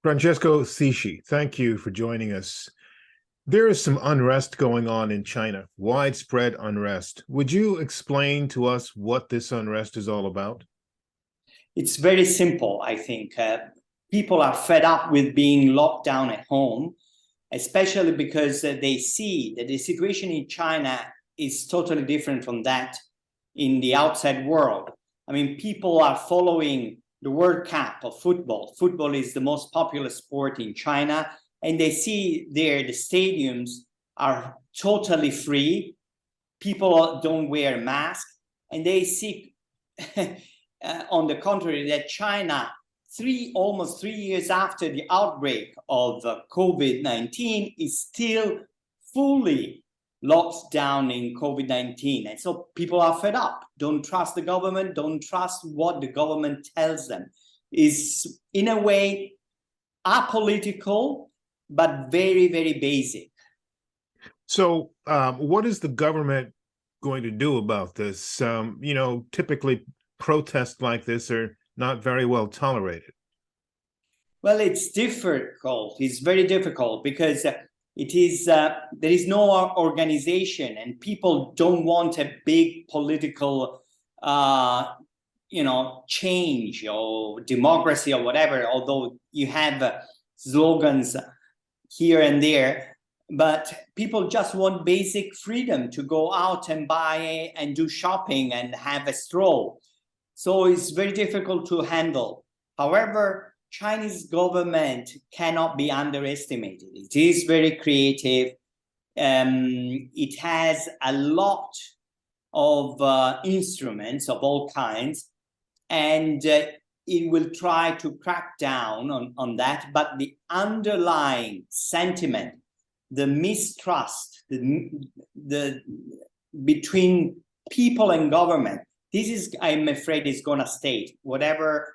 Francesco Sisci, thank you for joining us. There is some unrest going on in China, widespread unrest. Would you explain to us what this unrest is all about? It's very simple, I think. People are fed up with being locked down at home, especially because they see that the situation in China is totally different from that in the outside world. I mean, people are following the World Cup of football. Football is the most popular sport in China, and they see there the stadiums are totally free. People don't wear masks, and they see, on the contrary, that China, almost 3 years after the outbreak of COVID-19, is still fully locked down in COVID-19. And so people are fed up, don't trust the government, don't trust what the government tells them. Is in a way apolitical, but very, very basic. So, what is the government going to do about this? Typically protests like this are not very well tolerated. Well, it's difficult. It's very difficult because there is no organization, and people don't want a big political change or democracy or whatever, although you have slogans here and there, but people just want basic freedom to go out and buy and do shopping and have a stroll. So it's very difficult to handle. However, Chinese government cannot be underestimated. It is very creative. It has a lot of instruments of all kinds, and it will try to crack down on that. But the underlying sentiment, the mistrust between people and government, this is, I'm afraid, is going to stay. Whatever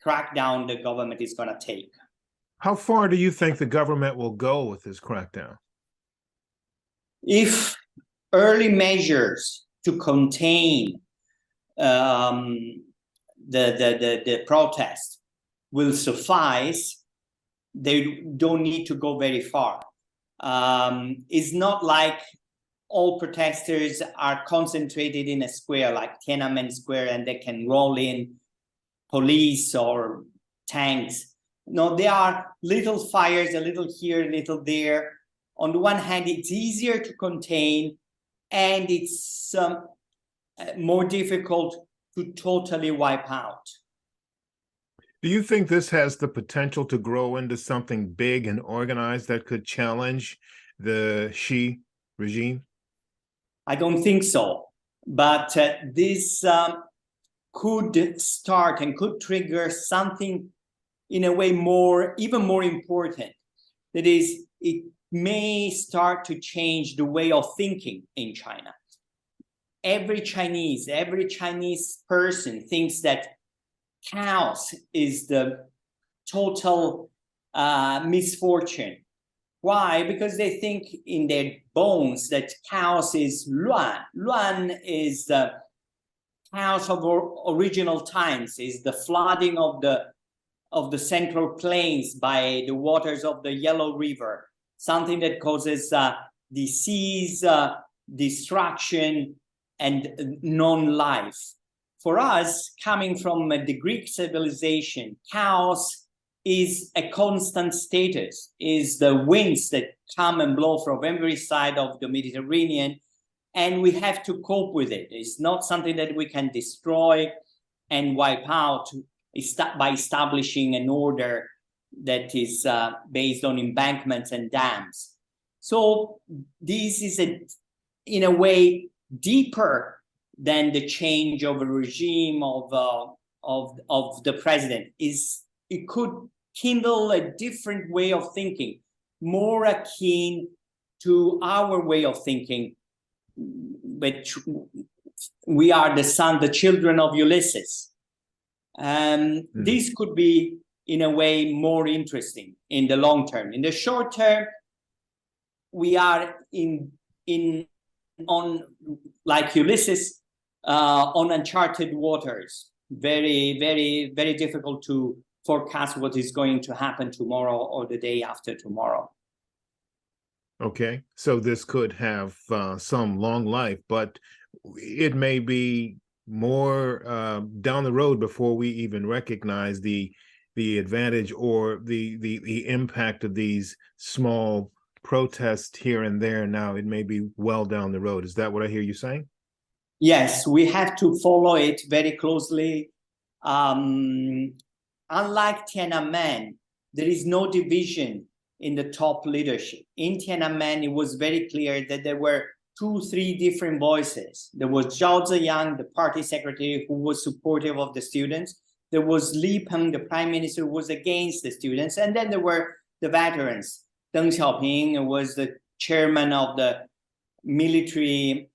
crackdown the government is going to take. How far do you think the government will go with this crackdown? If early measures to contain the protest will suffice, they don't need to go very far. It's not like all protesters are concentrated in a square like Tiananmen Square and they can roll in police or tanks. No, there are little fires, a little here, a little there. On the one hand, it's easier to contain, and it's more difficult to totally wipe out. Do you think this has the potential to grow into something big and organized that could challenge the Xi regime? I don't think so, but this could start and could trigger something in a way even more important. That is, it may start to change the way of thinking in China. Every Chinese person thinks that chaos is the total misfortune. Why? Because they think in their bones that chaos is luan. Luan is the chaos of original times, is the flooding of the central plains by the waters of the Yellow River, something that causes disease, destruction, and non-life. For us, coming from the Greek civilization, chaos is a constant status, is the winds that come and blow from every side of the Mediterranean, and we have to cope with it. It's not something that we can destroy and wipe out by establishing an order that is based on embankments and dams. So this is, in a way, deeper than the change of a regime of the president. It could kindle a different way of thinking, more akin to our way of thinking, which we are the children of Ulysses. This could be, in a way, more interesting in the long term. In the short term, we are on like Ulysses, on uncharted waters. Very, very, very difficult to forecast what is going to happen tomorrow or the day after tomorrow. Okay, so this could have some long life, but it may be more down the road before we even recognize the advantage or the impact of these small protests here and there. Now it may be well down the road. Is that what I hear you saying? Yes, we have to follow it very closely. Unlike Tiananmen, there is no division in the top leadership. In Tiananmen, it was very clear that there were 2-3 different voices. There was Zhao Ziyang, the party secretary, who was supportive of the students. There was Li Peng, the prime minister, who was against the students. And then there were the veterans. Deng Xiaoping was the chairman of the military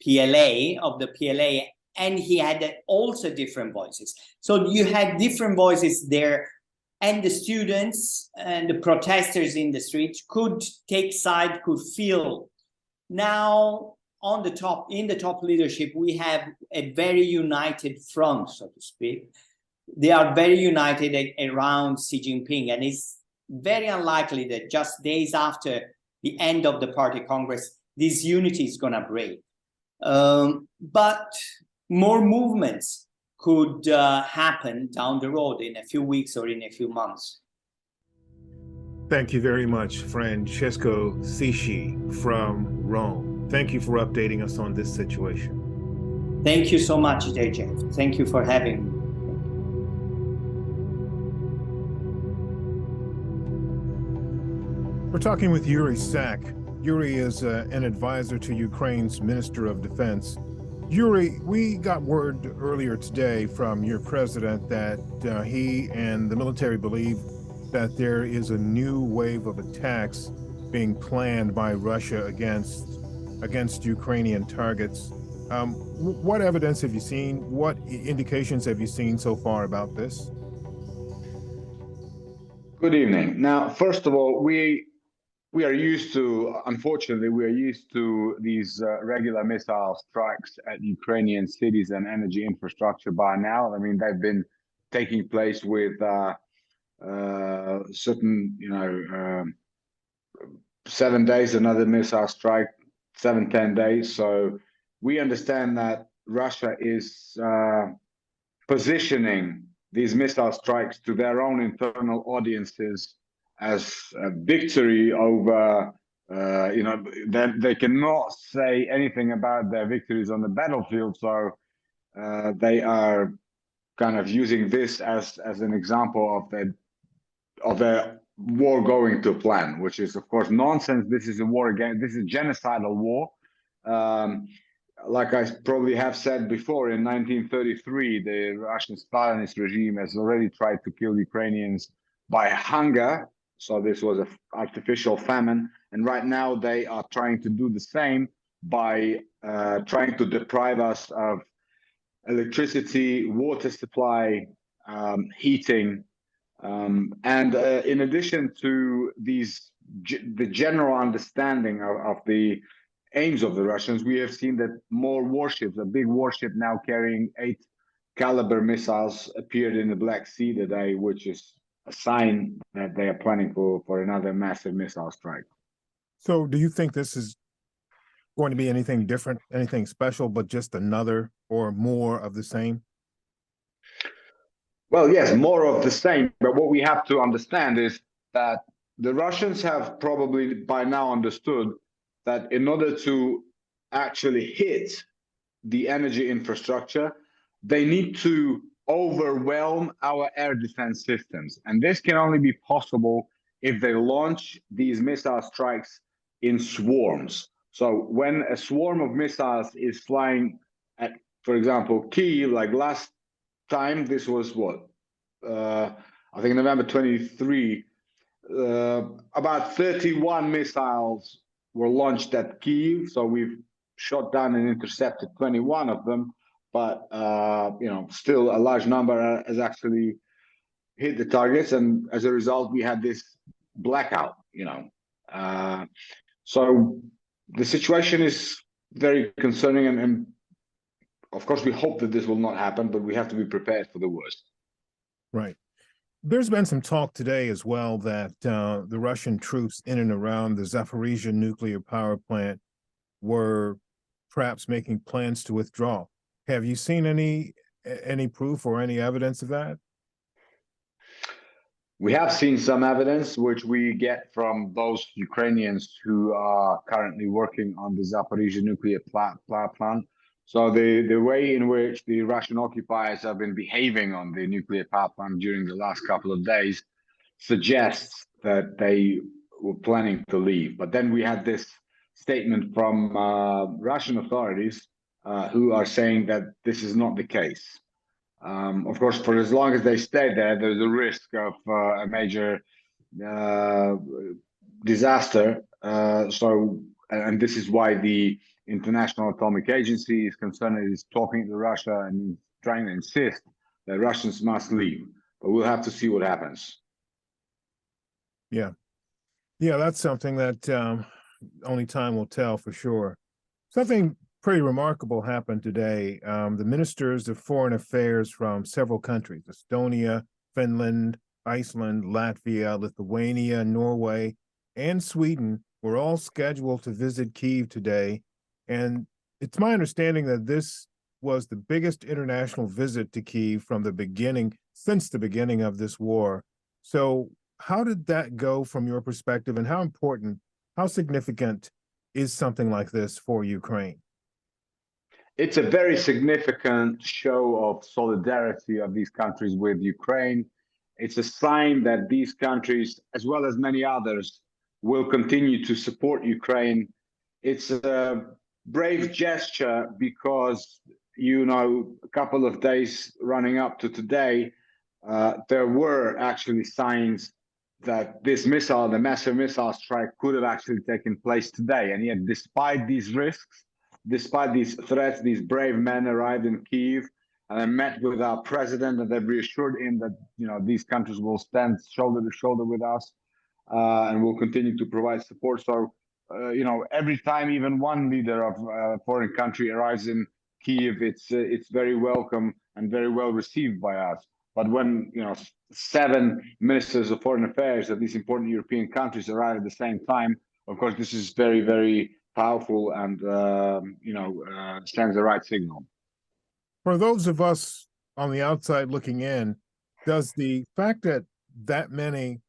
PLA, and he had also different voices. So you had different voices there, and the students and the protesters in the streets could take side, could feel. Now, in the top leadership, we have a very united front, so to speak. They are very united around Xi Jinping, and it's very unlikely that just days after the end of the party congress, this unity is going to break. But more movements could happen down the road in a few weeks or in a few months. Thank you very much, Francesco Sisci from Rome. Thank you for updating us on this situation. Thank you so much, JJ. Thank you for having me. We're talking with Yuri Sak. Yuri is an advisor to Ukraine's Minister of Defense. Yuri, we got word earlier today from your president that he and the military believe that there is a new wave of attacks being planned by Russia against Ukrainian targets. What evidence have you seen? What indications have you seen so far about this? Good evening. Now, first of all, we are used to, unfortunately, we are used to these regular missile strikes at Ukrainian cities and energy infrastructure by now. I mean, they've been taking place with certain, 7 days, another missile strike, 7-10 days. So we understand that Russia is positioning these missile strikes to their own internal audiences as a victory over, that they cannot say anything about their victories on the battlefield. So they are kind of using this as an example of their war going to plan, which is of course nonsense. This is a war against, this is a genocidal war. Like I probably have said before, in 1933, the Russian Stalinist regime has already tried to kill Ukrainians by hunger. So this was an artificial famine. And right now they are trying to do the same by trying to deprive us of electricity, water supply, heating. And in addition to these, the general understanding of the aims of the Russians, we have seen that more warships, a big warship now carrying 8 caliber missiles appeared in the Black Sea today, which is a sign that they are planning for another massive missile strike. So do you think this is going to be anything different, anything special, but just another or more of the same? Well, yes, more of the same. But what we have to understand is that the Russians have probably by now understood that in order to actually hit the energy infrastructure, they need to overwhelm our air defense systems. And this can only be possible if they launch these missile strikes in swarms. So when a swarm of missiles is flying at, for example, Kyiv, like last time, this was what? I think November 23, about 31 missiles were launched at Kyiv. So we've shot down and intercepted 21 of them, but still a large number has actually hit the targets, and as a result, we had this blackout. So the situation is very concerning, and of course, we hope that this will not happen, but we have to be prepared for the worst. Right. There's been some talk today as well that the Russian troops in and around the Zaporizhzhia nuclear power plant were perhaps making plans to withdraw. Have you seen any proof or any evidence of that? We have seen some evidence, which we get from those Ukrainians who are currently working on the Zaporizhzhia nuclear power plant. So the way in which the Russian occupiers have been behaving on the nuclear power plant during the last couple of days suggests that they were planning to leave. But then we had this statement from Russian authorities who are saying that this is not the case. Of course, for as long as they stay there, there's a risk of a major disaster. And this is why the International Atomic Agency is concerned, is talking to Russia and trying to insist that Russians must leave. But we'll have to see what happens. Yeah. Yeah, that's something that only time will tell for sure. Something pretty remarkable happened today. The ministers of foreign affairs from several countries, Estonia, Finland, Iceland, Latvia, Lithuania, Norway, and Sweden, were all scheduled to visit Kyiv today. And it's my understanding that this was the biggest international visit to Kyiv from the beginning, since the beginning of this war. So how did that go from your perspective, and how important, how significant is something like this for Ukraine? It's a very significant show of solidarity of these countries with Ukraine. It's a sign that these countries, as well as many others, will continue to support Ukraine. It's a brave gesture because, a couple of days running up to today, there were actually signs that this missile, the massive missile strike, could have actually taken place today. And yet, despite these risks, despite these threats, these brave men arrived in Kyiv, and I met with our president, and they've reassured him that these countries will stand shoulder to shoulder with us, and will continue to provide support. So, every time even one leader of a foreign country arrives in Kyiv, it's very welcome and very well received by us. But when 7 ministers of foreign affairs of these important European countries arrive at the same time, of course, this is very, very powerful and sends the right signal. For those of us on the outside looking in, does the fact that many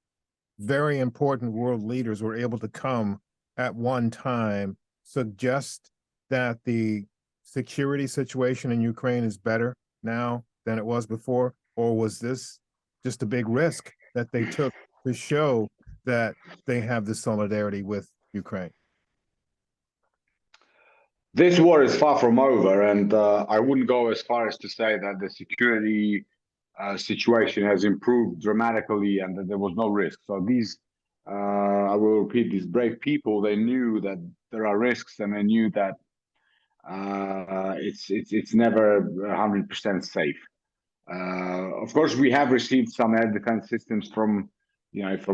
very important world leaders were able to come at one time suggest that the security situation in Ukraine is better now than it was before? Or was this just a big risk that they took to show that they have this solidarity with Ukraine? This war is far from over, and I wouldn't go as far as to say that the security situation has improved dramatically and that there was no risk. So these, I will repeat, these brave people, they knew that there are risks, and they knew that it's never 100% safe. Of course, we have received some air defense systems from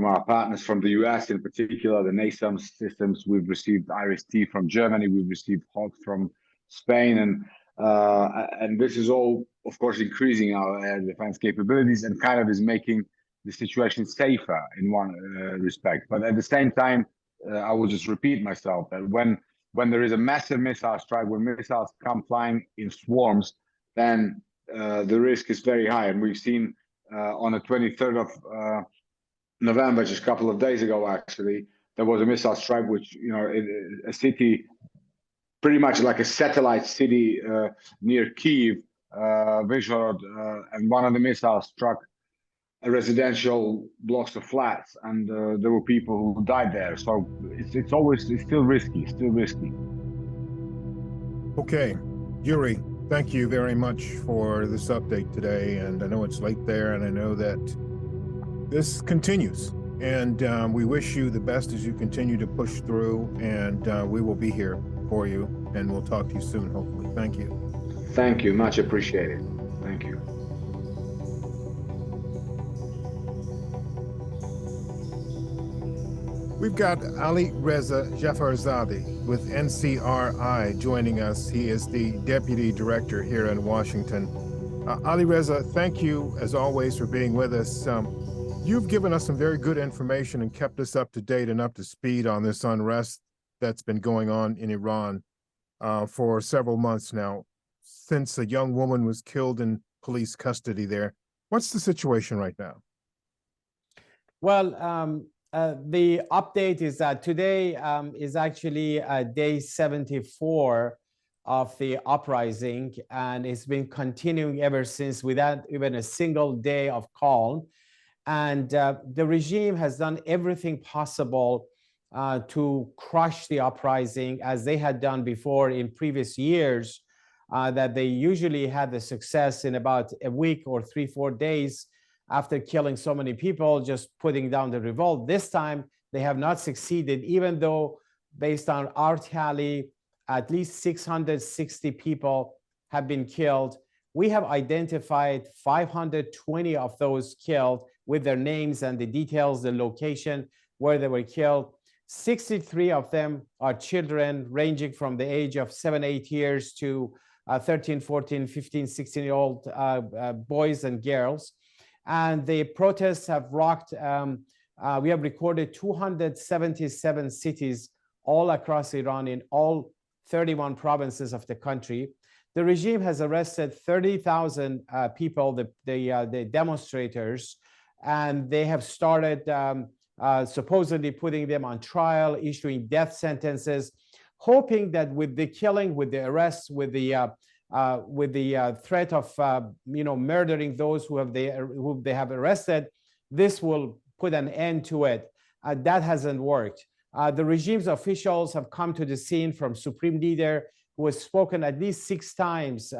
our partners from the US, in particular, the NASAMS systems. We've received Iris-T from Germany. We've received Hawk from Spain, and this is all, of course, increasing our air defense capabilities and kind of is making the situation safer in one respect. But at the same time, I will just repeat myself that when there is a massive missile strike, when missiles come flying in swarms, then the risk is very high. And we've seen on the 23rd of November, just a couple of days ago, actually, there was a missile strike, which, a city, pretty much like a satellite city near Kyiv, Vyshhorod, and one of the missiles struck a residential blocks of flats, and there were people who died there. So it's still risky, Okay, Yuri, thank you very much for this update today. And I know it's late there, and I know that this continues, and we wish you the best as you continue to push through, and we will be here for you, and we'll talk to you soon, hopefully. Thank you. Thank you, much appreciated. Thank you. We've got Ali-Reza Zaporizhzhia with NCRI joining us. He is the Deputy Director here in Washington. Ali Reza, thank you as always for being with us. You've given us some very good information and kept us up to date and up to speed on this unrest that's been going on in Iran for several months now, since a young woman was killed in police custody there. What's the situation right now? Well, the update is that today is actually day 74 of the uprising, and it's been continuing ever since without even a single day of calm. And the regime has done everything possible to crush the uprising, as they had done before in previous years, that they usually had the success in about a week or 3-4 days after killing so many people, just putting down the revolt. This time, they have not succeeded, even though, based on our tally, at least 660 people have been killed. We have identified 520 of those killed with their names and the details, the location where they were killed. 63 of them are children ranging from the age of 7-8 years to 13, 14, 15, 16-year-old boys and girls. And the protests have rocked. We have recorded 277 cities all across Iran in all 31 provinces of the country. The regime has arrested 30,000 people, the demonstrators, and they have started supposedly putting them on trial, issuing death sentences, hoping that with the killing, with the arrests, with the threat of murdering those who they have arrested, this will put an end to it. That hasn't worked. The regime's officials have come to the scene, from supreme leader, who has spoken at least 6 times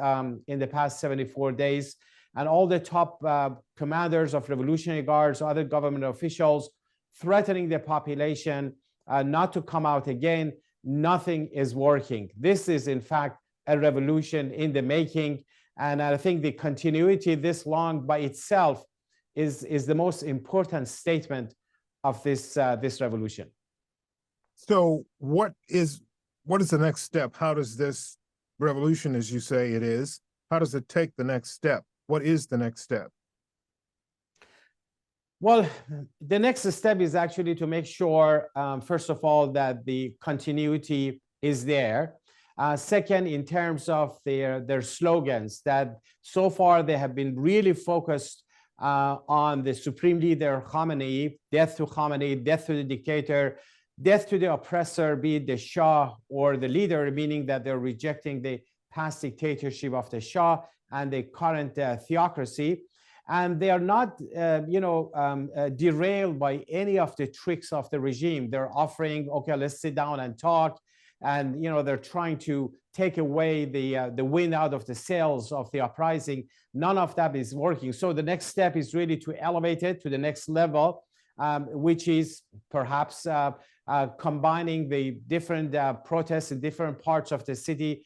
in the past 74 days, and all the top commanders of Revolutionary Guards, other government officials, threatening the population not to come out again. Nothing is working. This is, in fact, a revolution in the making, and I think the continuity this long by itself is the most important statement of this revolution. So what is the next step? How does this revolution, as you say it is, how does it take the next step? What is the next step? Well, the next step is actually to make sure, first of all, that the continuity is there. Second, in terms of their slogans, that so far they have been really focused on the supreme leader Khamenei, death to Khamenei, death to the dictator, death to the oppressor, be it the Shah or the leader, meaning that they're rejecting the past dictatorship of the Shah and the current theocracy. And they are not, derailed by any of the tricks of the regime. They're offering, okay, let's sit down and talk. And, they're trying to take away the wind out of the sails of the uprising. None of that is working. So the next step is really to elevate it to the next level, which is perhaps combining the different protests in different parts of the city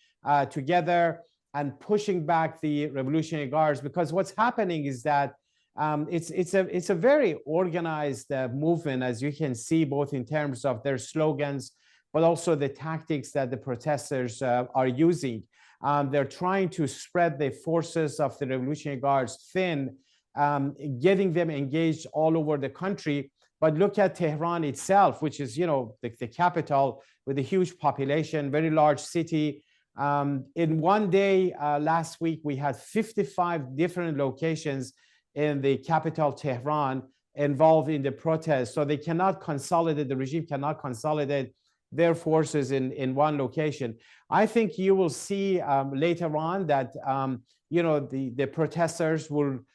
together and pushing back the Revolutionary Guards. Because what's happening is that it's a very organized movement, as you can see, both in terms of their slogans, but also the tactics that the protesters are using. They're trying to spread the forces of the Revolutionary Guards thin, getting them engaged all over the country. But look at Tehran itself, which is, the capital with a huge population, very large city. In one day last week, we had 55 different locations in the capital, Tehran, involved in the protests. So they cannot consolidate, the regime cannot consolidate their forces in one location. I think you will see later on that, the protesters will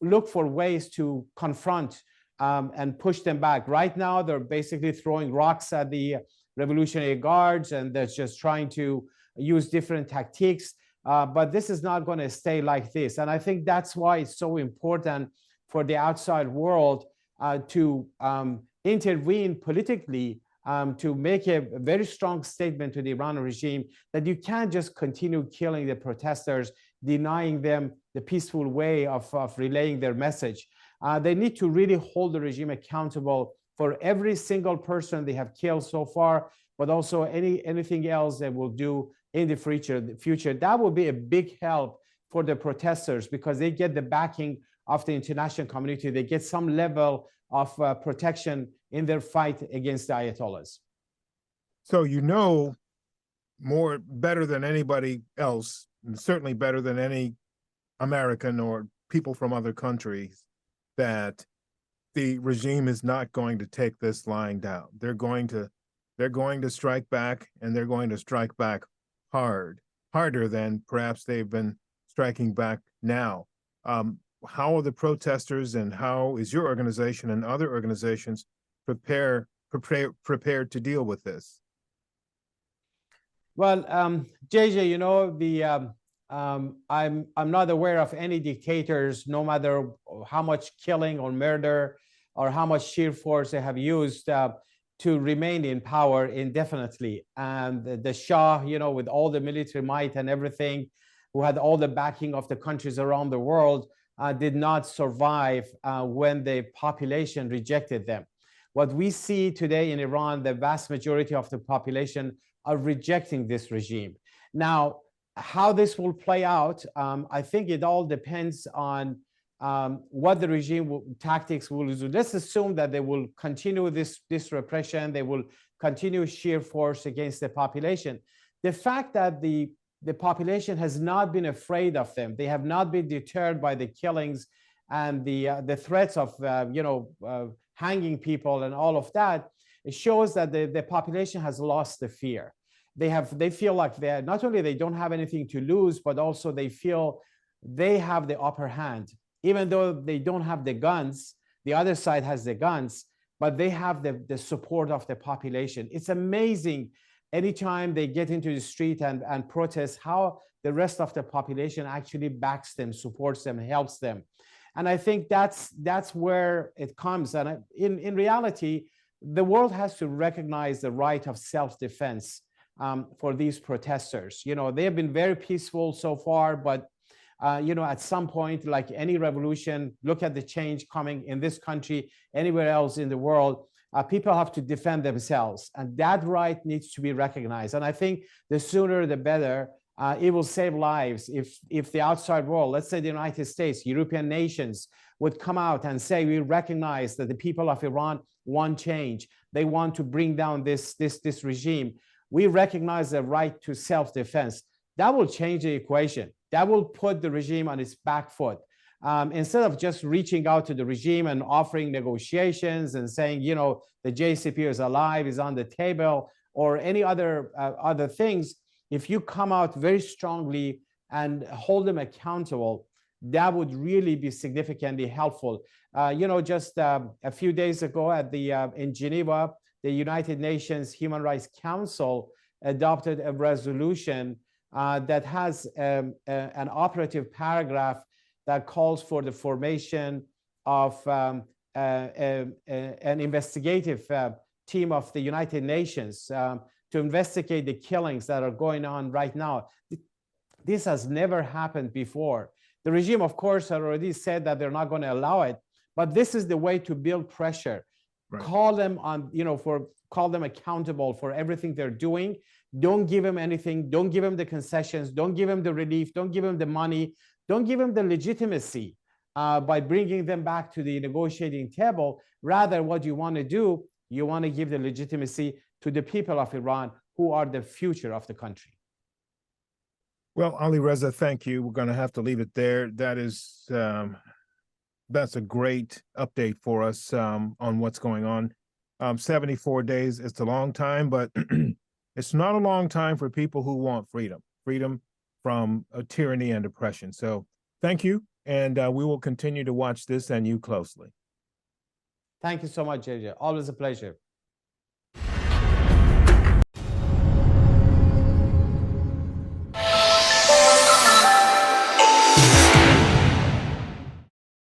look for ways to confront and push them back. Right now, they're basically throwing rocks at the Revolutionary Guards, and they're just trying to use different tactics. But this is not going to stay like this. And I think that's why it's so important for the outside world to intervene politically, to make a very strong statement to the Iranian regime that you can't just continue killing the protesters, denying them the peaceful way of relaying their message. They need to really hold the regime accountable for every single person they have killed so far, but also anything else they will do in the future. That will be a big help for the protesters because they get the backing of the international community. They get some level of protection in their fight against the Ayatollahs. So you know better than anybody else, and certainly better than any American or people from other countries, that the regime is not going to take this lying down. They're going to strike back, and they're going to strike back harder than perhaps they've been striking back now. How are the protesters, and how is your organization and other organizations prepared to deal with this? Well, JJ, you know, I'm not aware of any dictators, no matter how much killing or murder or how much sheer force they have used to remain in power indefinitely. And the Shah, you know, with all the military might and everything, who had all the backing of the countries around the world, did not survive when the population rejected them. What we see today in Iran, the vast majority of the population are rejecting this regime. Now, how this will play out, I think it all depends on what the regime tactics will do. Let's assume that they will continue this repression, they will continue sheer force against the population. The fact that the population has not been afraid of them, they have not been deterred by the killings and the threats of hanging people and all of that, it shows that the population has lost the fear. They feel like they're not only they don't have anything to lose, but also they feel they have the upper hand. Even though they don't have the guns, the other side has the guns, but they have the support of the population. It's amazing anytime they get into the street and protest, how the rest of the population actually backs them, supports them, helps them. And I think that's where it comes. And in reality, the world has to recognize the right of self-defense for these protesters. You know, they have been very peaceful so far, but at some point, like any revolution, look at the change coming in this country, anywhere else in the world, people have to defend themselves, and that right needs to be recognized. And I think the sooner the better. It will save lives if the outside world, let's say the United States, European nations, would come out and say, we recognize that the people of Iran want change. They want to bring down this regime. We recognize the right to self-defense. That will change the equation. That will put the regime on its back foot. Instead of just reaching out to the regime and offering negotiations and saying, the JCPOA is alive, is on the table, or any other things, if you come out very strongly and hold them accountable, that would really be significantly helpful. Just a few days ago in Geneva, the United Nations Human Rights Council adopted a resolution that has an operative paragraph that calls for the formation of an investigative team of the United Nations to investigate the killings that are going on right now. This has never happened before. The regime, of course, had already said that they're not going to allow it, but this is the way to build pressure. Right. Call them on, call them accountable for everything they're doing. Don't give them anything. Don't give them the concessions. Don't give them the relief. Don't give them the money. Don't give them the legitimacy by bringing them back to the negotiating table. Rather, what you want to do, you want to give the legitimacy to the people of Iran, who are the future of the country. Well, Ali Reza, thank you. We're going to have to leave it there. That's a great update for us on what's going on. 74 days, it's a long time, but it's not a long time for people who want freedom from tyranny and oppression. So thank you, and we will continue to watch this and you closely. Thank you so much, JJ. Always a pleasure.